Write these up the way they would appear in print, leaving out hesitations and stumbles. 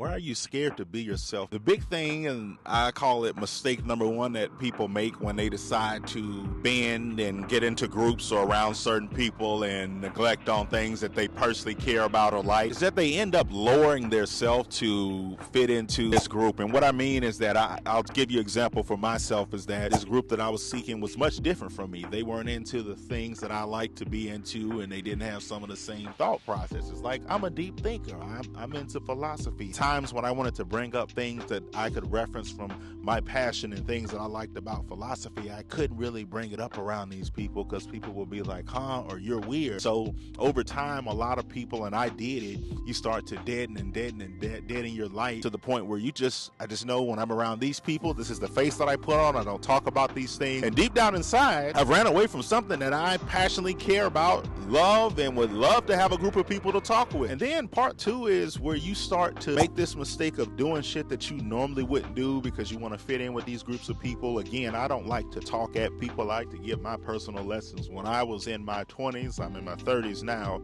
Why are you scared to be yourself? The big thing, and I call it mistake number one that people make when they decide to bend and get into groups or around certain people and neglect on things that they personally care about or like, is that they end up lowering their self to fit into this group. And what I mean is that I'll give you an example for myself, is that this group that I was seeking was much different from me. They weren't into the things that I like to be into, and they didn't have some of the same thought processes. Like, I'm a deep thinker. I'm into philosophy. Times when I wanted to bring up things that I could reference from my passion and things that I liked about philosophy, I couldn't really bring it up around these people because people would be like, huh, or you're weird. So over time, a lot of people, and I did it, you start to deaden your life to the point where I just know when I'm around these people, this is the face that I put on. I don't talk about these things. And deep down inside, I've ran away from something that I passionately care about, love, and would love to have a group of people to talk with. And then part two is where you start to make this mistake of doing shit that you normally wouldn't do because you want to fit in with these groups of people. Again, I don't like to talk at people. I like to give my personal lessons. When I was in my 20s, I'm in my 30s now,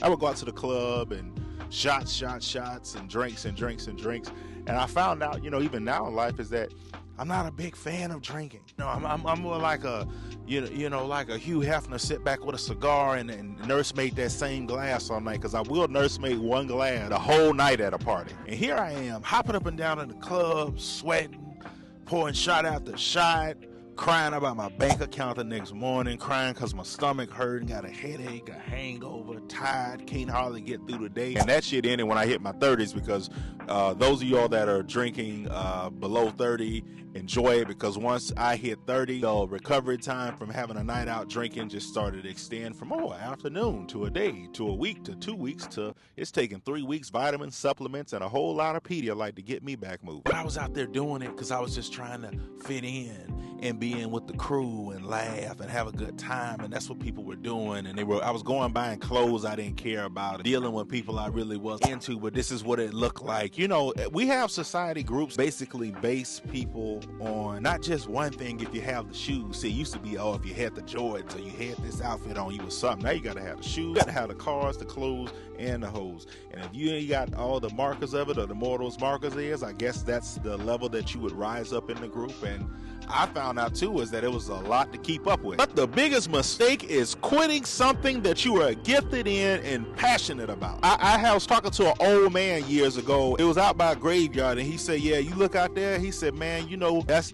I would go out to the club and shots and drinks. And I found out, even now in life, is that I'm not a big fan of drinking. No, I'm more like a, like a Hugh Hefner, sit back with a cigar and nursemaid that same glass all night, because I will nursemaid one glass the whole night at a party. And here I am, hopping up and down in the club, sweating, pouring shot after shot, crying about my bank account the next morning, crying because my stomach hurt and got a headache, a hangover, tired, can't hardly get through the day. And that shit ended when I hit my 30s, because those of y'all that are drinking below 30, enjoy it, because once I hit 30, the recovery time from having a night out drinking just started to extend from afternoon to a day to a week to 2 weeks to it's taking 3 weeks, vitamins, supplements, and a whole lot of Pedialyte to get me back moving. But I was out there doing it because I was just trying to fit in and be in with the crew and laugh and have a good time, and that's what people were doing. And I was going buying clothes I didn't care about, dealing with people I really wasn't into, but this is what it looked like. We have society groups basically base people on not just one thing. If you have the shoes, see, it used to be, if you had the Jordans or you had this outfit on, you was something. Now you gotta have the shoes, you gotta have the cars, the clothes, and the hoes. And if you ain't got all the markers of it, or the more those markers is, I guess that's the level that you would rise up in the group. And I found out too is that it was a lot to keep up with. But the biggest mistake is quitting something that you are gifted in and passionate about. I was talking to an old man years ago. It was out by a graveyard, and he said, yeah, you look out there, he said, man,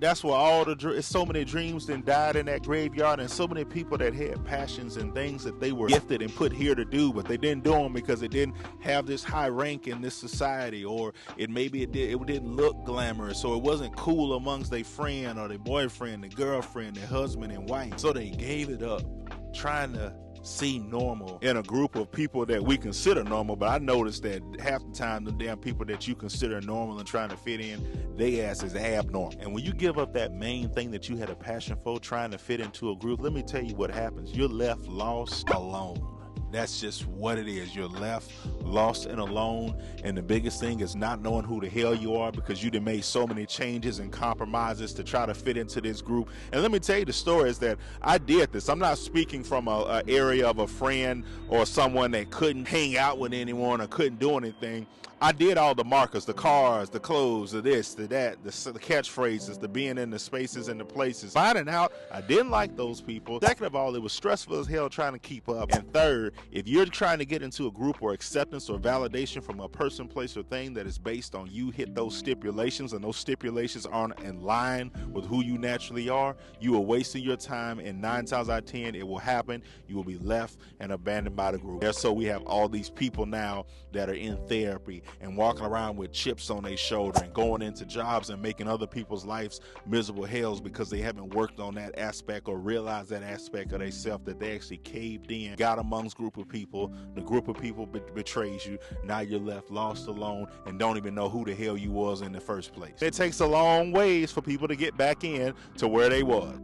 that's where all so many dreams then died in that graveyard, and so many people that had passions and things that they were gifted and put here to do, but they didn't do them because it didn't have this high rank in this society, or it didn't look glamorous, or it wasn't cool amongst their friend or their boyfriend, their girlfriend, their husband and wife. So they gave it up trying to seem normal in a group of people that we consider normal. But I noticed that half the time the damn people that you consider normal and trying to fit in, they ass is abnormal. And when you give up that main thing that you had a passion for, trying to fit into a group, let me tell you what happens. You're left lost alone. That's just what it is. You're left lost and alone. And the biggest thing is not knowing who the hell you are, because you done made so many changes and compromises to try to fit into this group. And let me tell you, the story is that I did this. I'm not speaking from an area of a friend or someone that couldn't hang out with anyone or couldn't do anything. I did all the markers, the cars, the clothes, the this, the that, the catchphrases, the being in the spaces and the places. Finding out I didn't like those people. Second of all, it was stressful as hell trying to keep up. And third, if you're trying to get into a group or acceptance or validation from a person, place, or thing that is based on you hit those stipulations, and those stipulations aren't in line with who you naturally are, you are wasting your time, and 9 times out of 10 it will happen. You will be left and abandoned by the group. And so we have all these people now that are in therapy and walking around with chips on their shoulder and going into jobs and making other people's lives miserable hells because they haven't worked on that aspect or realized that aspect of themselves, that they actually caved in, got amongst group of people, the group of people betrays you, now you're left lost, alone, and don't even know who the hell you was in the first place. It takes a long ways for people to get back in to where they was.